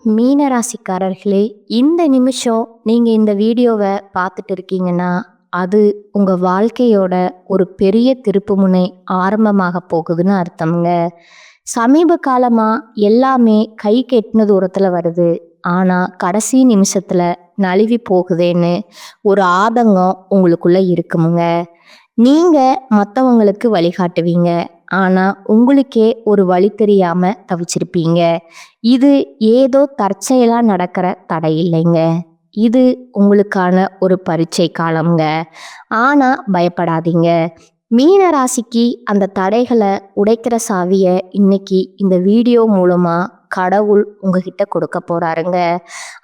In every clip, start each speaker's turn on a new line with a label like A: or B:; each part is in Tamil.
A: மீனராசிக்காரர்களே, இந்த நிமிஷம் நீங்க இந்த வீடியோவை பார்த்துட்டு இருக்கீங்கன்னா, அது உங்க வாழ்க்கையோட ஒரு பெரிய திருப்புமுனை ஆரம்பமாக போகுதுன்னு அர்த்தம்ங்க. சமீப காலமா எல்லாமே கைக்கு எட்டுன தூரத்துல வருது. ஆனா கடைசி நிமிஷத்துல நழுவி போகுதேன்னு ஒரு ஆதங்கம் உங்களுக்குள்ள இருக்குமுங்க. நீங்க மத்தவங்களுக்கு வழிகாட்டுவீங்க. ஆனா உங்களுக்கே ஒரு வழி தெரியாம தவிச்சிருப்பீங்க. இது ஏதோ தற்செயலா நடக்கிற தடை இல்லைங்க. இது உங்களுக்கான ஒரு பரீட்சை காலம்ங்க. ஆனா பயப்படாதீங்க. மீன ராசிக்கு அந்த தடைகளை உடைக்கிற சாவிய இன்னைக்கு இந்த வீடியோ மூலமா கடவுள் உங்ககிட்ட கொடுக்க போறாருங்க.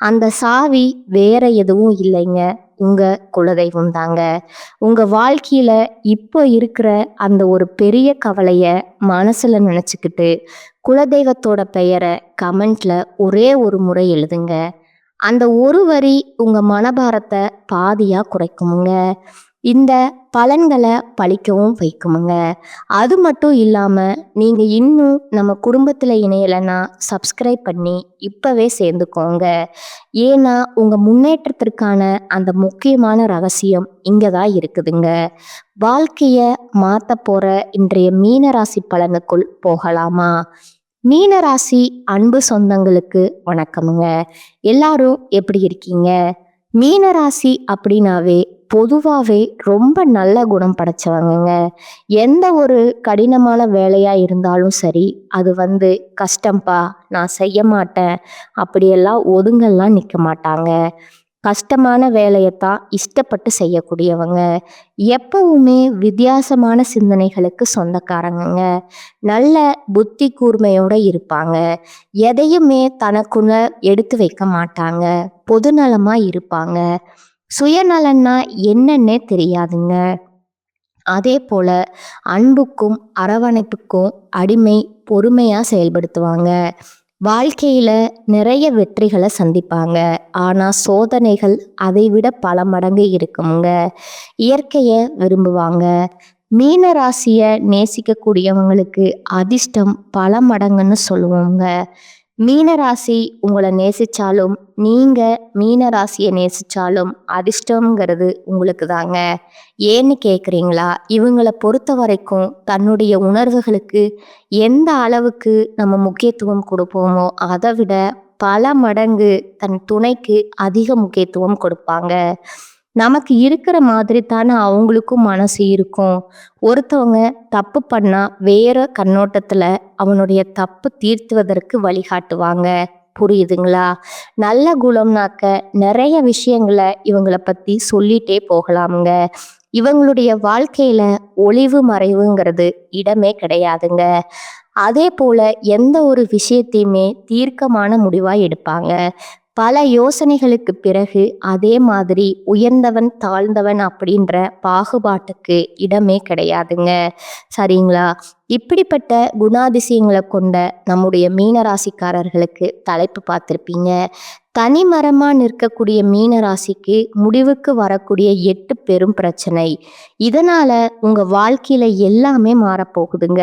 A: அந்த சாவி வேற எதுவும் இல்லைங்க, உங்க குலதெய்வம் தாங்க. உங்க வாழ்க்கையில இப்போ இருக்கிற அந்த ஒரு பெரிய கவலைய மனசுல நினைச்சுக்கிட்டு குலதெய்வத்தோட பெயரை கமெண்ட்ல ஒரே ஒரு முறை எழுதுங்க. அந்த ஒரு வரி உங்க மனபாரத்தை பாதியா குறைக்குமுங்க. இந்த பலன்களை பழிக்கவும் வைக்குமுங்க. அது மட்டும் இல்லாம நீங்க இன்னும் நம்ம குடும்பத்துல இணையலைன்னா சப்ஸ்கிரைப் பண்ணி இப்பவே சேர்ந்துக்கோங்க. ஏன்னா உங்க முன்னேற்றத்திற்கான அந்த முக்கியமான ரகசியம் இங்கதான் இருக்குதுங்க. வாழ்க்கைய மாத்த போற இன்றைய மீனராசி பலனுக்குள் போகலாமா? மீனராசி அன்பு சொந்தங்களுக்கு வணக்கமுங்க. எல்லாரும் எப்படி இருக்கீங்க? மீனராசி அப்படின்னாவே பொதுவாகவே ரொம்ப நல்ல குணம் படைச்சவங்கங்க. எந்த ஒரு கடினமான வேலையா இருந்தாலும் சரி, அது கஷ்டம்பா, நான் செய்ய மாட்டேன் அப்படியெல்லாம் ஒதுங்கெல்லாம் நிற்க மாட்டாங்க. கஷ்டமான வேலையைத்தான் இஷ்டப்பட்டு செய்யக்கூடியவங்க. எப்பவுமே வித்தியாசமான சிந்தனைகளுக்கு சொந்தக்காரங்க. நல்ல புத்தி கூர்மையோட இருப்பாங்க. எதையுமே தனக்குள்ள எடுத்து வைக்க மாட்டாங்க. பொதுநலமா இருப்பாங்க. சுயநலன்னா என்னன்னே தெரியாதுங்க. அதே போல அன்புக்கும் அரவணைப்புக்கும் அடிமை, பொறுமையா செயல்படுத்துவாங்க. வாழ்க்கையில நிறைய வெற்றிகளை சந்திப்பாங்க. ஆனா சோதனைகள் அதை விட பல மடங்கு இருக்குமுங்க. இயற்கையை விரும்புவாங்க. மீன ராசிய நேசிக்கக்கூடியவங்களுக்கு அதிர்ஷ்டம் பல மடங்குன்னு சொல்லுவோங்க. மீனராசி உங்களை நேசிச்சாலும் நீங்க மீனராசியை நேசிச்சாலும் அதிர்ஷ்டங்கிறது உங்களுக்கு தாங்க. ஏன்னு கேட்குறீங்களா? இவங்களை பொறுத்த வரைக்கும் தன்னுடைய உணர்வுகளுக்கு எந்த அளவுக்கு நம்ம முக்கியத்துவம் கொடுப்போமோ அதை விட பல மடங்கு தன் துணைக்கு அதிக முக்கியத்துவம் கொடுப்பாங்க. நமக்கு இருக்கிற மாதிரி தானே அவங்களுக்கும் மனசு இருக்கும். ஒருத்தவங்க தப்பு பண்ணா வேற கண்ணோட்டத்துல அவனுடைய தப்பு தீர்த்துவதற்கு வழிகாட்டுவாங்க. புரியுதுங்களா? நல்ல குணம்னாக்க நிறைய விஷயங்களை இவங்களை பத்தி சொல்லிட்டே போகலாமுங்க. இவங்களுடைய வாழ்க்கையில ஒளிவு மறைவுங்கிறது இடமே கிடையாதுங்க. அதே போல எந்த ஒரு விஷயத்தையுமே தீர்க்கமான முடிவா எடுப்பாங்க. பல யோசனைகளுக்கு பிறகு அதே மாதிரி உயர்ந்தவன் தாழ்ந்தவன் அப்படின்ற பாகுபாட்டுக்கு இடமே கிடையாதுங்க. சரிங்களா? இப்படிப்பட்ட குணாதிசயங்களை கொண்ட நம்முடைய மீனராசிக்காரர்களுக்கு தலைப்பு பார்த்துருப்பீங்க. தனிமரமா நிற்கக்கூடிய மீனராசிக்கு முடிவுக்கு வரக்கூடிய 8 பெரும் பிரச்சனை. இதனால உங்க வாழ்க்கையில எல்லாமே மாறப்போகுதுங்க.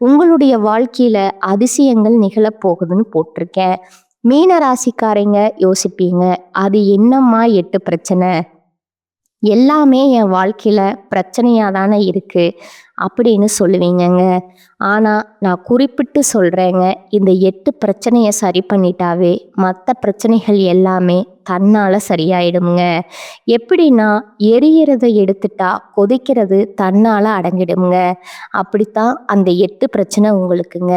A: உங்களுடைய வாழ்க்கையில அதிசயங்கள் நிகழப்போகுதுன்னு போட்டிருக்கேன். மீன ராசிக்காரங்க யோசிப்பீங்க, அது என்னம்மா 8 பிரச்சனை? எல்லாமே என் வாழ்க்கையில பிரச்சனையா தானே இருக்கு அப்படின்னு சொல்லுவீங்கங்க. ஆனா நான் குறிப்பிட்டு சொல்றேங்க, இந்த 8 பிரச்சனையை சரி பண்ணிட்டாவே மற்ற பிரச்சனைகள் எல்லாமே தன்னால சரியாயிடுங்க. எப்படின்னா, எரியறதை எடுத்துட்டா கொதிக்கிறது தன்னால அடங்கிடுங்க. அப்படித்தான் அந்த 8 பிரச்சனை உங்களுக்குங்க.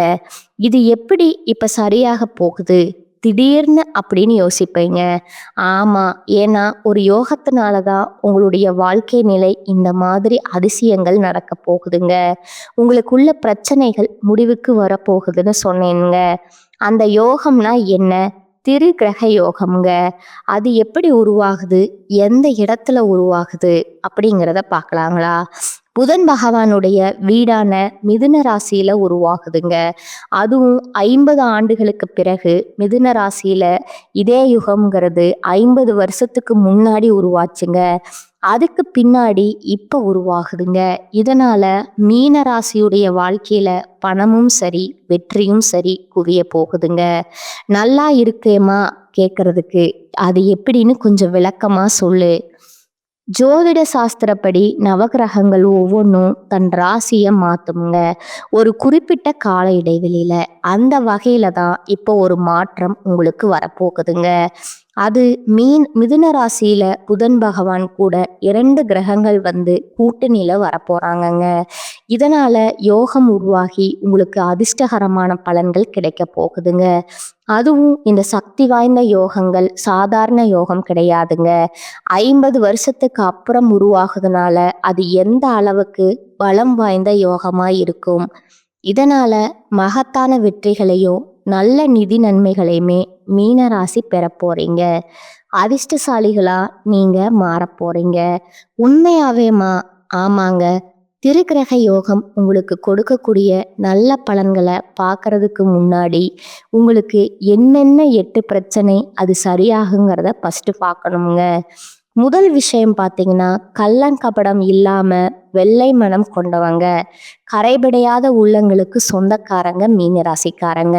A: இது எப்படி இப்ப சரியாக போகுது திடீர்னு அப்படின்னு யோசிப்பீங்க. ஆமா, ஏன்னா ஒரு யோகத்தினால தான் உங்களுடைய வாழ்க்கை நிலை இந்த மாதிரி அதிசயங்கள் நடக்க போகுதுங்க. உங்களுக்குள்ள பிரச்சனைகள் முடிவுக்கு வரப்போகுதுன்னு சொன்னேனுங்க. அந்த யோகம்னா என்ன? திரு கிரக யோகம்ங்க. அது எப்படி உருவாகுது, எந்த இடத்துல உருவாகுது அப்படிங்கிறத பார்க்கலாங்களா? புதன் பகவானுடைய வீடான மிதுன ராசியில உருவாகுதுங்க. அதுவும் 50 ஆண்டுகளுக்கு பிறகு மிதுன ராசியில இதே யுகம்ங்கிறது 50 வருஷத்துக்கு முன்னாடி உருவாச்சுங்க. அதுக்கு பின்னாடி இப்போ உருவாகுதுங்க. இதனால மீன ராசியுடைய வாழ்க்கையில பணமும் சரி, வெற்றியும் சரி குவிய போகுதுங்க. நல்லா இருக்கேம்மா கேட்கறதுக்கு, அது எப்படின்னு கொஞ்சம் விளக்கமா சொல்லு. ஜோதிட சாஸ்திரப்படி நவகிரகங்கள் ஒவ்வொன்றும் தன் ராசியை மாத்துங்க ஒரு குறிப்பிட்ட கால இடைவெளியில. அந்த வகையில தான் இப்போ ஒரு மாற்றம் உங்களுக்கு வரப்போகுதுங்க. அது மிதுன ராசியில புதன் பகவான் கூட 2 கிரகங்கள் வந்து கூட்டணியில வரப்போறாங்கங்க. இதனால யோகம் உருவாகி உங்களுக்கு அதிர்ஷ்டகரமான பலன்கள் கிடைக்க போகுதுங்க. அதுவும் இந்த சக்தி வாய்ந்த யோகங்கள் சாதாரண யோகம் கிடையாதுங்க. 50 வருஷத்துக்கு அப்புறம் உருவாகுதுனால அது எந்த அளவுக்கு பலம் வாய்ந்த யோகமா இருக்கும். இதனால மகத்தான வெற்றிகளையும் நல்ல நிதி நன்மைகளையுமே மீன ராசி பெற போறீங்க. அதிர்ஷ்டசாலிகளா நீங்க மாறப் போறீங்க. உண்மையாவேமா? ஆமாங்க. திருக்கிரக யோகம் உங்களுக்கு கொடுக்கக்கூடிய நல்ல பலன்களை பார்க்கறதுக்கு முன்னாடி உங்களுக்கு என்னென்ன 8 பிரச்சனை அது சரியாகுங்கிறத ஃபர்ஸ்ட் பார்க்கணுங்க. முதல் விஷயம் பார்த்தீங்கன்னா, கள்ளங்கபடம் இல்லாம வெள்ளை மனம் கொண்டவங்க, கரைபடியாத உள்ளங்களுக்கு சொந்தக்காரங்க மீன ராசிக்காரங்க.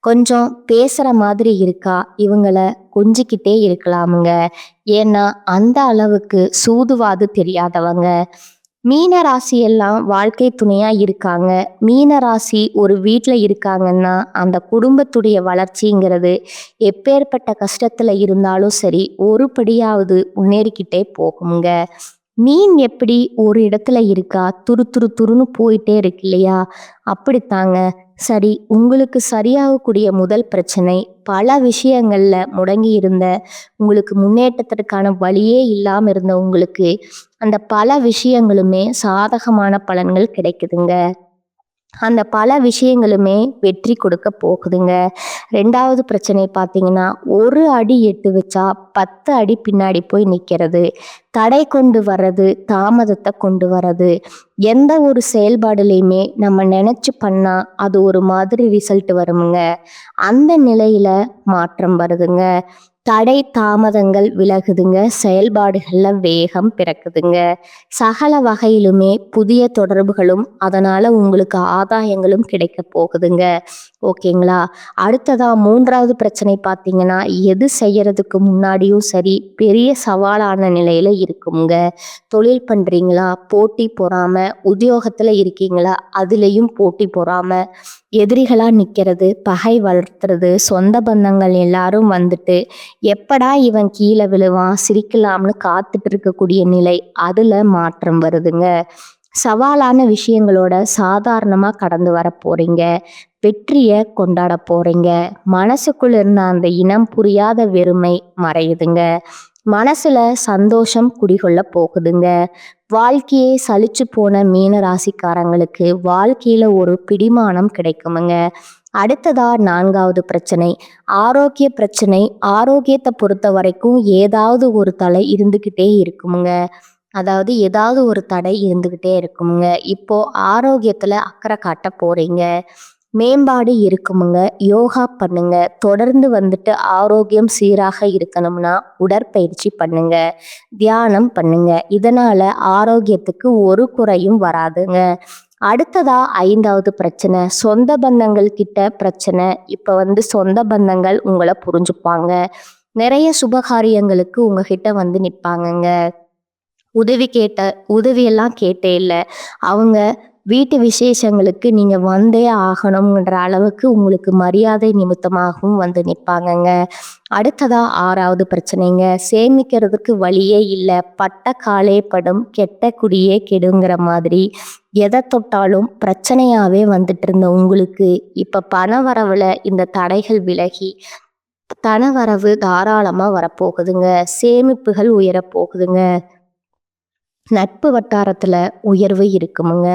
A: கொஞ்சம் பேசுற மாதிரி இருக்கா, இவங்கள கொஞ்சிக்கிட்டே இருக்கலாமுங்க. ஏன்னா அந்த அளவுக்கு சூதுவாது தெரியாதவங்க. மீன ராசி எல்லாம் வாழ்க்கை துணையா இருக்காங்க. மீன ராசி ஒரு வீட்டில் இருக்காங்கன்னா அந்த குடும்பத்துடைய வளர்ச்சிங்கிறது எப்பேற்பட்ட கஷ்டத்துல இருந்தாலும் சரி ஒரு படியாவது முன்னேறிக்கிட்டே போகுங்க. மீன் எப்படி ஒரு இடத்துல இருக்கா, துரு துரு துருன்னு போயிட்டே இருக்கு இல்லையா, அப்படித்தாங்க. சரி, உங்களுக்கு சரியாகக்கூடிய முதல் பிரச்சனை, பல விஷயங்கள்ல முடங்கி இருந்த உங்களுக்கு முன்னேற்றத்திற்கான வழியே இல்லாம இருந்த உங்களுக்கு அந்த பல விஷயங்களுமே சாதகமான பலன்கள் கிடைக்குதுங்க. அந்த பல விஷயங்களுமே வெற்றி கொடுக்க போகுதுங்க. 2வது பிரச்சனை பார்த்தீங்கன்னா, ஒரு அடி எட்டு வச்சா 10 அடி பின்னாடி போய் நிற்கிறது, தடை கொண்டு வர்றது, தாமதத்தை கொண்டு வர்றது. எந்த ஒரு செயல்பாடுலையுமே நம்ம நினைச்சு பண்ணா அது ஒரு மாதிரி ரிசல்ட் வருமுங்க. அந்த நிலையில மாற்றம் வருதுங்க. தடை தாமதங்கள் விலகுதுங்க. செயல்பாடுகள்ல வேகம் பிறக்குதுங்க. சகல வகையிலுமே புதிய தொடர்புகளும் அதனால உங்களுக்கு ஆதாயங்களும் கிடைக்க போகுதுங்க. ஓகேங்களா? அடுத்ததா 3வது பிரச்சனை பார்த்தீங்கன்னா, எது செய்யறதுக்கு முன்னாடியும் சரி பெரிய சவாலான நிலையில இருக்குங்க. தொழில் பண்றீங்களா, போட்டி பொறாம, உத்தியோகத்துல இருக்கீங்களா, அதுலேயும் போட்டி பொறாம, எதிரிகளா நிற்கிறது, பகை வளர்த்துறது, சொந்த பந்தங்கள் எல்லாரும் வந்துட்டு எப்படா இவன் கீழே விழுவான் சிரிக்கலாம்னு காத்துட்டு இருக்கக்கூடிய நிலை, அதுல மாற்றம் வருதுங்க. சவாலான விஷயங்களோட சாதாரணமா கடந்து வர போறீங்க. வெற்றியை கொண்டாட போறீங்க. மனசுக்குள்ள இருந்த அந்த இனம் புரியாத வெறுமை மறையுதுங்க. மனசுல சந்தோஷம் குடிகொள்ள போகுதுங்க. வாழ்க்கையே சலிச்சு போன மீன ராசிக்காரங்களுக்கு வாழ்க்கையில ஒரு பிடிமானம் கிடைக்குமுங்க. அடுத்ததா 4வது பிரச்சனை, ஆரோக்கிய பிரச்சனை. ஆரோக்கியத்தை பொறுத்த வரைக்கும் ஏதாவது ஒரு தடை இருந்துக்கிட்டே இருக்குமுங்க. அதாவது ஏதாவது ஒரு தடை இருந்துக்கிட்டே இருக்குமுங்க. இப்போ ஆரோக்கியத்துல அக்கறை காட்ட போறீங்க. மேம்பாடு இருக்குமுங்க. யோகா பண்ணுங்க. தொடர்ந்து வந்துட்டு ஆரோக்கியம் சீராக இருக்கணும்னா உடற்பயிற்சி பண்ணுங்க, தியானம் பண்ணுங்க. இதனால ஆரோக்கியத்துக்கு ஒரு குறையும் வராதுங்க. அடுத்ததா 5வது பிரச்சனை, சொந்த பந்தங்கள் கிட்ட பிரச்சனை. இப்ப வந்து சொந்த பந்தங்கள் உங்களை புரிஞ்சுப்பாங்க. நிறைய சுபகாரியங்களுக்கு உங்ககிட்ட வந்து நிற்பாங்கங்க. உதவியெல்லாம் கேட்டே இல்லை, அவங்க வீட்டு விசேஷங்களுக்கு நீங்க வந்தே ஆகணும்ன்ற அளவுக்கு உங்களுக்கு மரியாதை நிமித்தமாகவும் வந்து நிற்பாங்கங்க. அடுத்ததா 6வது பிரச்சனைங்க, சேமிக்கிறதுக்கு வழியே இல்லை, பட்ட காலே படும், கெட்ட குடியே கெடுங்கிற மாதிரி எதை தொட்டாலும் பிரச்சனையாவே வந்துட்டு இருந்த உங்களுக்கு இப்ப பண வரவுல இந்த தடைகள் விலகி தனவரவு தாராளமா வரப்போகுதுங்க. சேமிப்புகள் உயரப்போகுதுங்க. நட்பு வட்டாரத்துல உயர்வு இருக்குமுங்க.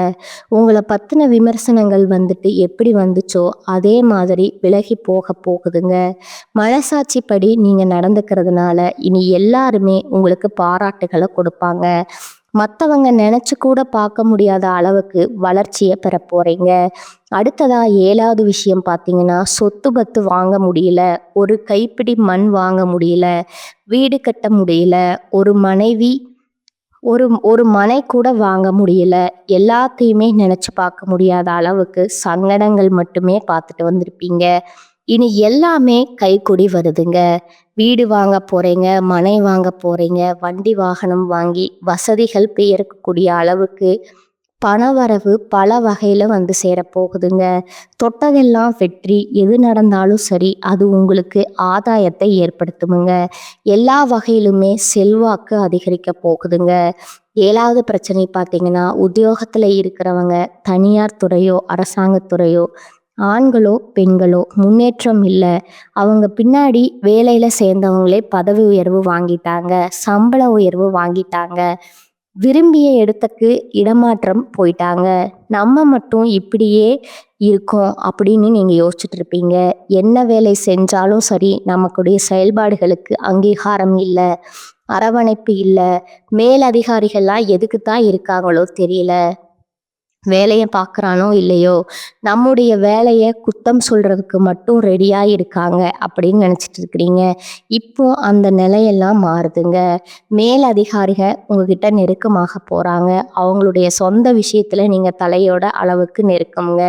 A: உங்களை பத்தின விமர்சனங்கள் வந்துட்டு எப்படி வந்துச்சோ அதே மாதிரி விலகி போக போகுதுங்க. மனசாட்சிப்படி நீங்க நடந்துக்கிறதுனால இனி எல்லாருமே உங்களுக்கு பாராட்டுகளை கொடுப்பாங்க. மற்றவங்க நினைச்சு கூட பார்க்க முடியாத அளவுக்கு வளர்ச்சியை பெற போறீங்க. அடுத்ததா 7வது விஷயம் பார்த்தீங்கன்னா, சொத்து பத்து வாங்க முடியல, ஒரு கைப்பிடி மண் வாங்க முடியல, வீடு கட்ட முடியல, ஒரு மனைவி ஒரு ஒரு மனை கூட வாங்க முடியல. எல்லாத்தையுமே நினைச்சு பார்க்க முடியாத அளவுக்கு சங்கடங்கள் மட்டுமே பார்த்துட்டு வந்திருப்பீங்க. இனி எல்லாமே கைக்கூடி வருதுங்க. வீடு வாங்க போறீங்க, மனை வாங்க போறீங்க, வண்டி வாகனம் வாங்கி வசதிகள் பெருக்கக்கூடிய அளவுக்கு பணவரவு பல வகையில வந்து சேரப்போகுதுங்க. தொட்டதெல்லாம் வெற்றி. எது நடந்தாலும் சரி, அது உங்களுக்கு ஆதாயத்தை ஏற்படுத்துமுங்க. எல்லா வகையிலுமே செல்வாக்கு அதிகரிக்க போகுதுங்க. 7வது பிரச்சனை பார்த்தீங்கன்னா, உத்தியோகத்துல இருக்கிறவங்க தனியார் துறையோ, அரசாங்கத் துறையோ, ஆண்களோ, பெண்களோ முன்னேற்றம் இல்ல. அவங்க பின்னாடி வேலையில சேர்ந்தவங்களே பதவி உயர்வு வாங்கிட்டாங்க, சம்பள உயர்வு வாங்கிட்டாங்க. விரும்பிய இடத்துக்கு இடமாற்றம் போயிட்டாங்க. நம்ம மட்டும் இப்படியே இருக்கோம் அப்படின்னு நீங்க யோசிச்சுட்டு இருப்பீங்க. என்ன வேலை செஞ்சாலும் சரி, நமக்குடைய செயல்பாடுகளுக்கு அங்கீகாரம் இல்ல, அரவணைப்பு இல்ல. மேல் அதிகாரிகள்லாம் எதுக்கு தான் இருக்காங்களோ தெரியல. வேலையை பார்க்குறானோ இல்லையோ, நம்முடைய வேலையை குத்தம் சொல்றதுக்கு மட்டும் ரெடியா இருக்காங்க அப்படின்னு நினச்சிட்டு இருக்கிறீங்க. இப்போ அந்த நிலையெல்லாம் மாறுதுங்க. மேல் அதிகாரிகள் உங்ககிட்ட நெருக்கமாக போறாங்க. அவங்களுடைய சொந்த விஷயத்துல நீங்க தலையோட அளவுக்கு நெருக்கமுங்க.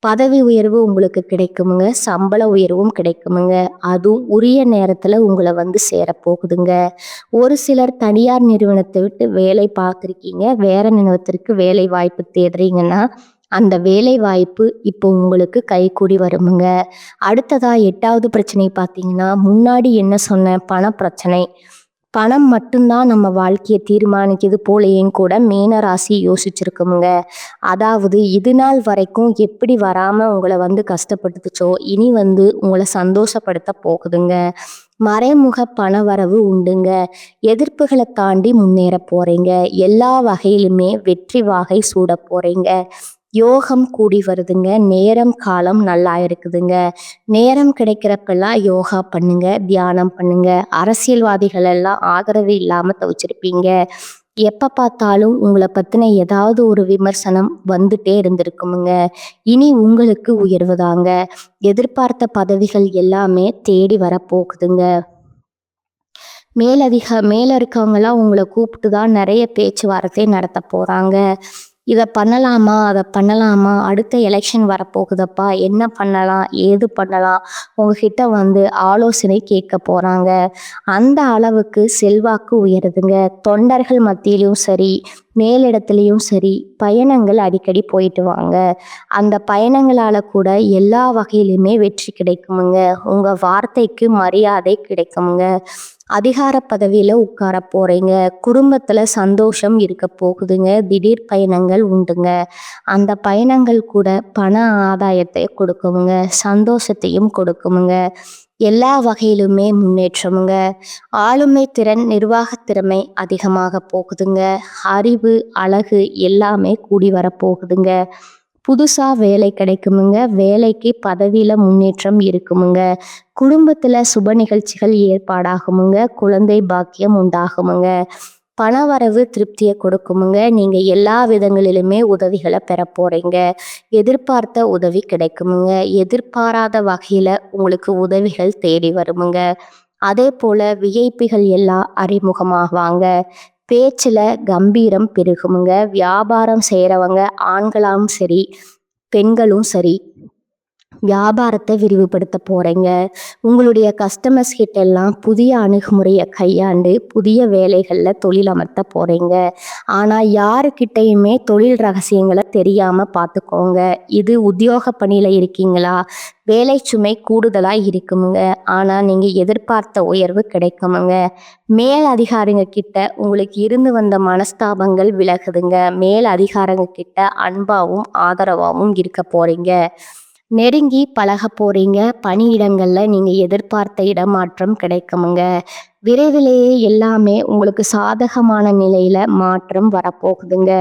A: பதவி உயர்வு உங்களுக்கு கிடைக்குமுங்க. சம்பள உயர்வும் கிடைக்குமுங்க. அதுவும் உரிய நேரத்துல உங்களை வந்து சேரப்போகுதுங்க. ஒரு சிலர் தனியார் நிறுவனத்தை விட்டு வேலை பார்த்துருக்கீங்க. வேற நிறுவனத்திற்கு வேலை வாய்ப்பு தேடுறீங்கன்னா, அந்த வேலை வாய்ப்பு இப்போ உங்களுக்கு கைக்கூடி வருமுங்க. அடுத்ததா 8வது பிரச்சனை பார்த்தீங்கன்னா, முன்னாடி என்ன சொன்னேன், பணப்பிரச்சனை. பணம் மட்டும்தான் நம்ம வாழ்க்கையை தீர்மானிக்குது போலேயும் கூட மீன ராசி யோசிச்சிருக்குமுங்க. அதாவது இது நாள் வரைக்கும் எப்படி வராம உங்களை வந்து கஷ்டப்படுத்துச்சோ, இனி வந்து உங்களை சந்தோஷப்படுத்த போகுதுங்க. மறைமுக பண வரவு உண்டுங்க. எதிர்ப்புகளை தாண்டி முன்னேற போறீங்க. எல்லா வகையிலுமே வெற்றி வாகை சூட போறீங்க. யோகம் கூடி வருதுங்க. நேரம் காலம் நல்லா இருக்குதுங்க. நேரம் கிடைக்கிறப்பெல்லாம் யோகா பண்ணுங்க, தியானம் பண்ணுங்க. அரசியல்வாதிகள் எல்லாம் ஆதரவு இல்லாம தவிச்சிருப்பீங்க. எப்ப பார்த்தாலும் உங்களை பத்தின ஏதாவது ஒரு விமர்சனம் வந்துட்டே இருந்திருக்குமுங்க. இனி உங்களுக்கு உயர்வுதாங்க. எதிர்பார்த்த பதவிகள் எல்லாமே தேடி வரப்போகுதுங்க. மேல இருக்கவங்கலாம் உங்களை கூப்பிட்டு தான் நிறைய பேச்சுவார்த்தை நடத்த போறாங்க. இதை பண்ணலாமா, அதை பண்ணலாமா, அடுத்த எலெக்ஷன் வரப்போகுதப்பா, என்ன பண்ணலாம், ஏது பண்ணலாம், உங்ககிட்ட வந்து ஆலோசனை கேட்க போறாங்க. அந்த அளவுக்கு செல்வாக்கு உயருதுங்க. தொண்டர்கள் மத்தியிலும் சரி, மேலிடத்துலையும் சரி, பயணங்கள் அடிக்கடி போயிட்டு வாங்க. அந்த பயணங்களால கூட எல்லா வகையிலுமே வெற்றி கிடைக்குமுங்க. உங்க வார்த்தைக்கு மரியாதை கிடைக்குமுங்க. அதிகார பதவியில உட்கார போறீங்க. குடும்பத்துல சந்தோஷம் இருக்க போகுதுங்க. திடீர் பயணங்கள் உண்டுங்க. அந்த பயணங்கள் கூட பண ஆதாயத்தை கொடுக்குமுங்க, சந்தோஷத்தையும் கொடுக்குமுங்க. எல்லா வகையிலுமே முன்னேற்றமுங்க. ஆளுமை திறன், நிர்வாகத் திறமை அதிகமாக போகுதுங்க. அறிவு, அழகு எல்லாமே கூடி வரப்போகுதுங்க. புதுசா வேலை கிடைக்குமுங்க. வேலைக்கு பதவியில முன்னேற்றம் இருக்குமுங்க. குடும்பத்துல சுப நிகழ்ச்சிகள் ஏற்பாடாகுமுங்க. குழந்தை பாக்கியம் உண்டாகுமுங்க. பணவரவு திருப்தியை கொடுக்குமுங்க. நீங்க எல்லா விதங்களிலுமே உதவிகளை பெற போறீங்க. எதிர்பார்த்த உதவி கிடைக்குமுங்க. எதிர்பாராத வகையில உங்களுக்கு உதவிகள் தேடி வருமுங்க. அதே போல விஐபிகள் எல்லாம் அறிமுகமாவாங்க. பேச்சுல கம்பீரம் பெருகுமுங்க. வியாபாரம் செய்கிறவங்க ஆண்களாலும் சரி, பெண்களும் சரி, வியாபாரத்தை விரிவுபடுத்த போறீங்க. உங்களுடைய கஸ்டமர்ஸ் கிட்ட எல்லாம் புதிய அணுகுமுறையை கையாண்டு புதிய வேலைகளில் தொழில் அமர்த்த போறீங்க. ஆனால் யாருக்கிட்டையுமே தொழில் ரகசியங்களை தெரியாம பார்த்துக்கோங்க. இது உத்தியோக பணியில் இருக்கீங்களா, வேலை சுமை கூடுதலாக இருக்குமுங்க. ஆனால் நீங்கள் எதிர்பார்த்த உயர்வு கிடைக்குமுங்க. மேல் அதிகாரிங்க கிட்ட உங்களுக்கு இருந்து வந்த மனஸ்தாபங்கள் விலகுதுங்க. மேல் அதிகாரிங்க கிட்ட அன்பாவும் ஆதரவாகவும் இருக்க போறீங்க. நெருங்கி பழக போறீங்க. பணியிடங்கள்ல நீங்க எதிர்பார்த்த இடமாற்றம் கிடைக்குமுங்க. விரைவிலேயே எல்லாமே உங்களுக்கு சாதகமான நிலையில மாற்றம் வரப்போகுதுங்க.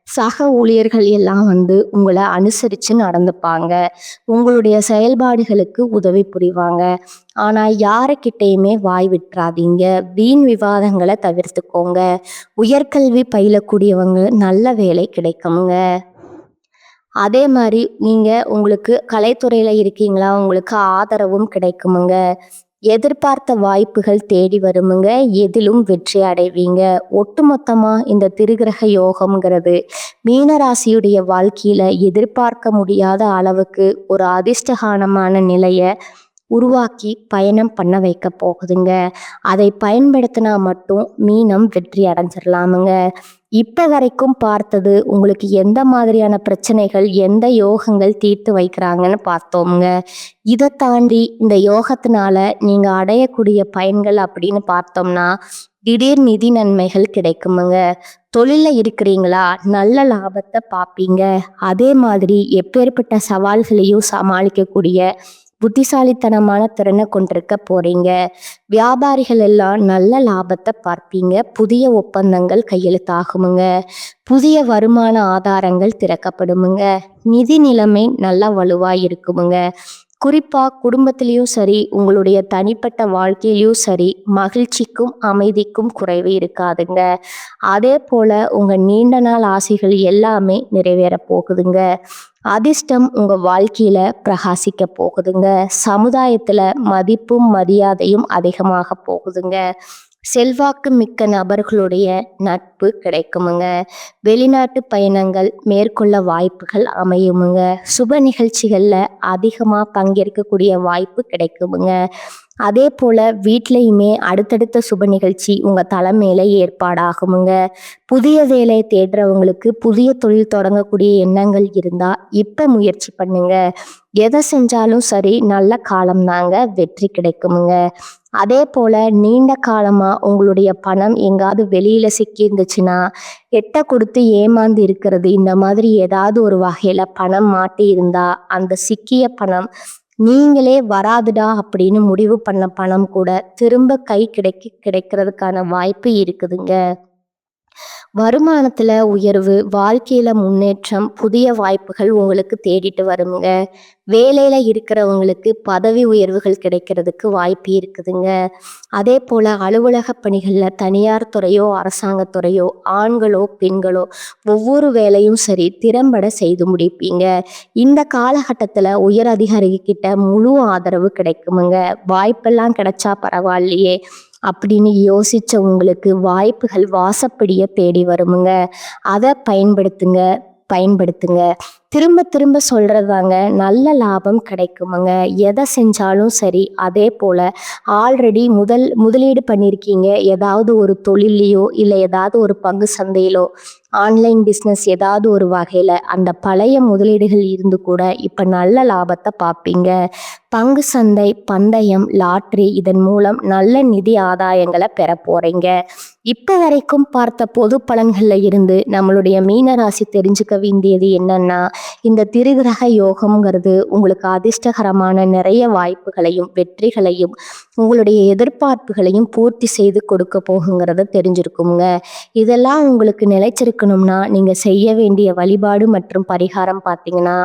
A: சக ஊழியர்கள் எல்லாம் வந்து உங்களை அனுசரித்து நடந்துப்பாங்க. உங்களுடைய செயல்பாடுகளுக்கு உதவி புரிவாங்க. ஆனால் யாருக்கிட்டையுமே வாய் விட்டுறாதீங்க. வீண் விவாதங்களை தவிர்த்துக்கோங்க. உயர்கல்வி பயிலக்கூடியவங்க நல்ல வேலை கிடைக்குமுங்க. அதே மாதிரி நீங்கள் உங்களுக்கு கலைத்துறையில் இருக்கீங்களா, உங்களுக்கு ஆதரவும் கிடைக்குமுங்க. எதிர்பார்த்த வாய்ப்புகள் தேடி வருமுங்க. எதிலும் வெற்றி அடைவீங்க. ஒட்டுமொத்தமா இந்த திருக்கிரக யோகம்ங்கிறது மீனராசியுடைய வாழ்க்கையில எதிர்பார்க்க முடியாத அளவுக்கு ஒரு அதிர்ஷ்டகானமான நிலைய உருவாக்கி பயணம் பண்ண வைக்க போகுதுங்க. அதை பயன்படுத்தினா மட்டும் மீனம் வெற்றி அடைஞ்சிடலாமுங்க. இப்ப வரைக்கும் பார்த்தது உங்களுக்கு எந்த மாதிரியான பிரச்சனைகள், எந்த யோகங்கள் தீர்த்து வைக்கிறாங்கன்னு பார்த்தோமுங்க. இதை தாண்டி இந்த யோகத்தினால நீங்க அடையக்கூடிய பயன்கள் அப்படின்னு பார்த்தோம்னா, திடீர் நிதி நன்மைகள் கிடைக்குமுங்க. தொழில இருக்கிறீங்களா, நல்ல லாபத்தை பார்ப்பீங்க. அதே மாதிரி எப்பேற்பட்ட சவால்களையும் சமாளிக்கக்கூடிய புத்திசாலித்தனமான திறனை கொண்டிருக்க போறீங்க. வியாபாரிகள் எல்லாம் நல்ல லாபத்தை பார்ப்பீங்க. புதிய ஒப்பந்தங்கள் கையெழுத்தாகுமுங்க. புதிய வருமான ஆதாரங்கள் திறக்கப்படுமுங்க. நிதி நிலைமை நல்லா வலுவா இருக்குமுங்க. குறிப்பா குடும்பத்திலையும் சரி, உங்களுடைய தனிப்பட்ட வாழ்க்கையிலையும் சரி, மகிழ்ச்சிக்கும் அமைதிக்கும் குறைவு இருக்காதுங்க. அதே போல உங்க நீண்ட நாள் ஆசைகள் எல்லாமே நிறைவேற போகுதுங்க. அதிர்ஷ்டம் உங்க வாழ்க்கையில பிரகாசிக்க போகுதுங்க. சமுதாயத்துல மதிப்பும் மரியாதையும் அதிகமாக போகுதுங்க. செல்வாக்கு மிக்க நபர்களுடைய நட்பு கிடைக்குமுங்க. வெளிநாட்டு பயணங்கள் மேற்கொள்ள வாய்ப்புகள் அமையுமுங்க. சுப நிகழ்ச்சிகள்ல அதிகமா பங்கேற்கக்கூடிய வாய்ப்பு கிடைக்குமுங்க. அதே போல வீட்லையுமே அடுத்தடுத்த சுப நிகழ்ச்சி உங்க தலைமையில ஏற்பாடாகுமுங்க. புதிய வேலை தேடுறவங்களுக்கு புதிய தொழில் தொடங்கக்கூடிய எண்ணங்கள் இருந்தா இப்ப முயற்சி பண்ணுங்க. எதை செஞ்சாலும் சரி, நல்ல காலம் தாங்க, வெற்றி கிடைக்குமுங்க. அதே போல நீண்ட காலமா உங்களுடைய பணம் எங்காவது வெளியில சிக்கி இருந்துச்சுன்னா, எட்ட கொடுத்து ஏமாந்து இருக்கிறது, இந்த மாதிரி ஏதாவது ஒரு வகையில பணம் மாட்டி இருந்தா அந்த சிக்கிய பணம் நீங்களே வராதுடா அப்படின்னு முடிவு பண்ண பணம் கூட திரும்ப கை கிடைக்கிறதுக்கான வாய்ப்பு இருக்குதுங்க. வருமானத்துல உயர்வு, வாழ்க்கையில முன்னேற்றம், புதிய வாய்ப்புகள் உங்களுக்கு தேடிட்டு வருங்க. வேலையில இருக்கிறவங்களுக்கு பதவி உயர்வுகள் கிடைக்கிறதுக்கு வாய்ப்பு இருக்குதுங்க. அதே போல அலுவலக பணிகள்ல தனியார் துறையோ அரசாங்கத் துறையோ ஆண்களோ பெண்களோ ஒவ்வொரு வேலையும் சரி திறம்பட செய்து முடிப்பீங்க. இந்த காலகட்டத்துல உயர் அதிகாரிகிட்ட முழு ஆதரவு கிடைக்குமுங்க. வாய்ப்பெல்லாம் கிடைச்சா பரவாயில்லையே அப்படின்னு யோசிச்ச உங்களுக்கு வாய்ப்புகள் வாசப்படிய தேடி வருமுங்க. அதை பயன்படுத்துங்க, பயன்படுத்துங்க. திரும்ப திரும்ப சொல்றதாங்க, நல்ல லாபம் கிடைக்குமுங்க. எதை செஞ்சாலும் சரி. அதே போல ஆல்ரெடி முதலீடு பண்ணியிருக்கீங்க ஏதாவது ஒரு தொழிலையோ இல்லை ஏதாவது ஒரு பங்கு சந்தையிலோ, ஆன்லைன் பிஸ்னஸ் ஏதாவது ஒரு வகையில் அந்த பழைய முதலீடுகள் இருந்து கூட இப்போ நல்ல லாபத்தை பார்ப்பீங்க. பங்கு சந்தை, பந்தயம், லாட்ரி இதன் மூலம் நல்ல நிதி ஆதாயங்களை பெற போறீங்க. இப்போ வரைக்கும் பார்த்த பொது பலன்களில் இருந்து நம்மளுடைய மீனராசி தெரிஞ்சுக்க வேண்டியது என்னன்னா, இந்த திருகிரக யோகம்ங்கிறது உங்களுக்கு அதிர்ஷ்டகரமான நிறைய வாய்ப்புகளையும் வெற்றிகளையும் உங்களுடைய எதிர்பார்ப்புகளையும் பூர்த்தி செய்து கொடுக்க போகுங்கிறத தெரிஞ்சிருக்குங்க. இதெல்லாம் உங்களுக்கு நிலைச்சிருக்கணும்னா நீங்கள் செய்ய வேண்டிய வழிபாடு மற்றும் பரிகாரம் பார்த்தீங்கன்னா,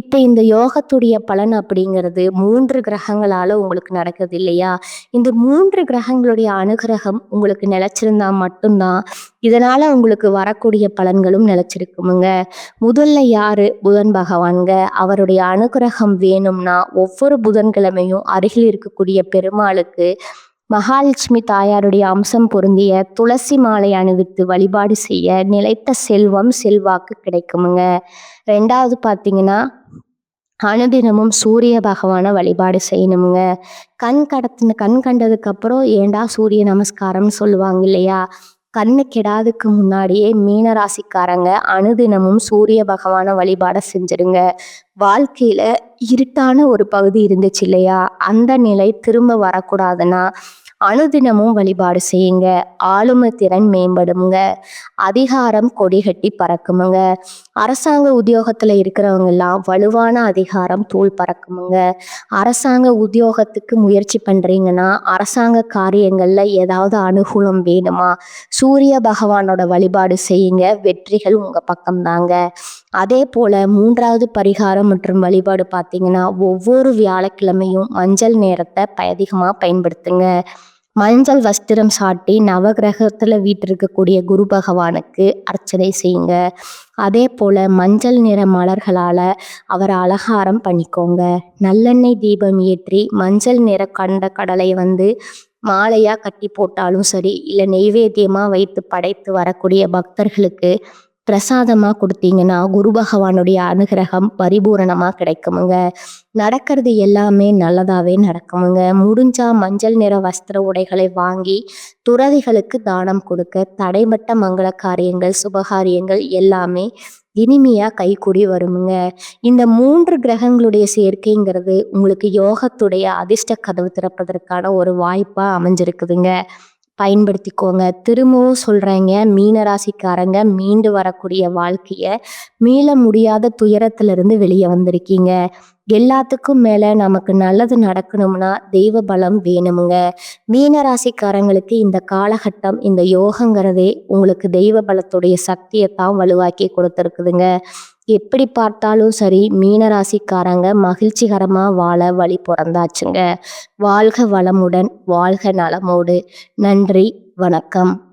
A: இப்போ இந்த யோகத்துடைய பலன் அப்படிங்கிறது 3 கிரகங்களால் உங்களுக்கு நடக்குது இல்லையா? இந்த 3 கிரகங்களுடைய அனுகிரகம் உங்களுக்கு நிலைச்சிருந்தா மட்டும்தான் இதனால் உங்களுக்கு வரக்கூடிய பலன்களும் நிலைச்சிருக்குமுங்க. முதல்ல யாரு? புதன் பகவான்க. அவருடைய அனுகிரகம் வேணும்னா ஒவ்வொரு புதன்கிழமையும் அருகில் இருக்கக்கூடிய பெருமாளுக்கு மகாலட்சுமி தாயாருடைய அம்சம் பொருந்திய துளசி மாலை அணிவித்து வழிபாடு செய்ய நிலைத்த செல்வம் செல்வாக்கு கிடைக்குமுங்க. 2வது பார்த்தீங்கன்னா, அனுதினமும் சூரிய பகவானை வழிபாடு செய்யணுமுங்க. கண் கண்டதுக்கு அப்புறம் ஏண்டா சூரிய நமஸ்காரம்னு சொல்லுவாங்க இல்லையா? கண்ணு கெடாதுக்கு முன்னாடியே மீனராசிக்காரங்க அனுதினமும் சூரிய பகவானை வழிபாட செஞ்சிருங்க. வாழ்க்கையில இருட்டான ஒரு பகுதி இருந்துச்சு இல்லையா? அந்த நிலை திரும்ப வரக்கூடாதுன்னா அனுதினமும் வழிபாடு செய்யுங்க. ஆளுமை திறன் மேம்படுங்க. அதிகாரம் கொடிகட்டி பறக்குமுங்க. அரசாங்க உத்தியோகத்துல இருக்கிறவங்க எல்லாம் வலுவான அதிகாரம் தூள் பறக்குமுங்க. அரசாங்க உத்தியோகத்துக்கு முயற்சி பண்றீங்கன்னா, அரசாங்க காரியங்கள்ல ஏதாவது அனுகூலம் வேணுமா, சூரிய பகவானோட வழிபாடு செய்யுங்க. வெற்றிகள் உங்க பக்கம்தாங்க. அதே போல 3வது பரிகாரம் மற்றும் வழிபாடு பார்த்தீங்கன்னா, ஒவ்வொரு வியாழக்கிழமையும் மஞ்சள் நேரத்தை அதிகமாக பயன்படுத்துங்க. மஞ்சள் வஸ்திரம் சாட்டி நவகிரகத்தில் வீற்றிருக்கக்கூடிய குரு பகவானுக்கு அர்ச்சனை செய்யுங்க. அதே போல் மஞ்சள் நிற மலர்களால் அவரை அலங்காரம் பண்ணிக்கோங்க. நல்லெண்ணெய் தீபம் ஏற்றி மஞ்சள் நிற கண்ட கடலை மாலையாக கட்டி போட்டாலும் சரி, இல்லை நெய்வேத்தியமாக வைத்து படைத்து வரக்கூடிய பக்தர்களுக்கு பிரசாதமாக கொடுத்தீங்கன்னா குரு பகவானுடைய அனுகிரகம் பரிபூரணமாக கிடைக்குமுங்க. நடக்கிறது எல்லாமே நல்லதாகவே நடக்குமுங்க. முடிஞ்சா மஞ்சள் நிற வஸ்திர உடைகளை வாங்கி துறவிகளுக்கு தானம் கொடுக்க தடைப்பட்ட மங்கள காரியங்கள் சுபகாரியங்கள் எல்லாமே இனிமையாக கைகூடி வருமுங்க. இந்த 3 கிரகங்களுடைய சேர்க்கைங்கிறது உங்களுக்கு யோகத்துடைய அதிர்ஷ்ட கதவு திறப்பதற்கான ஒரு வாய்ப்பாக அமைஞ்சிருக்குதுங்க. பயன்படுத்திக்கோங்க. திரும்பவும் சொல்கிறேங்க, மீனராசிக்காரங்க மீண்டு வரக்கூடிய வாழ்க்கையை மீள முடியாத துயரத்திலிருந்து வெளியே வந்திருக்கீங்க. எல்லாத்துக்கும் மேலே நமக்கு நல்லது நடக்கணும்னா தெய்வ பலம் வேணுமுங்க. மீனராசிக்காரங்களுக்கு இந்த காலகட்டம் இந்த யோகங்கிறதே உங்களுக்கு தெய்வ பலத்துடைய சக்தியை தான் வலுவாக்கி கொடுத்துருக்குதுங்க. எப்படி பார்த்தாலும் சரி, மீனராசிக்காரங்க மகிழ்ச்சிகரமாக வாழ வழி பிறந்தாச்சுங்க. வாழ்க வளமுடன், வாழ்க நலமோடு. நன்றி, வணக்கம்.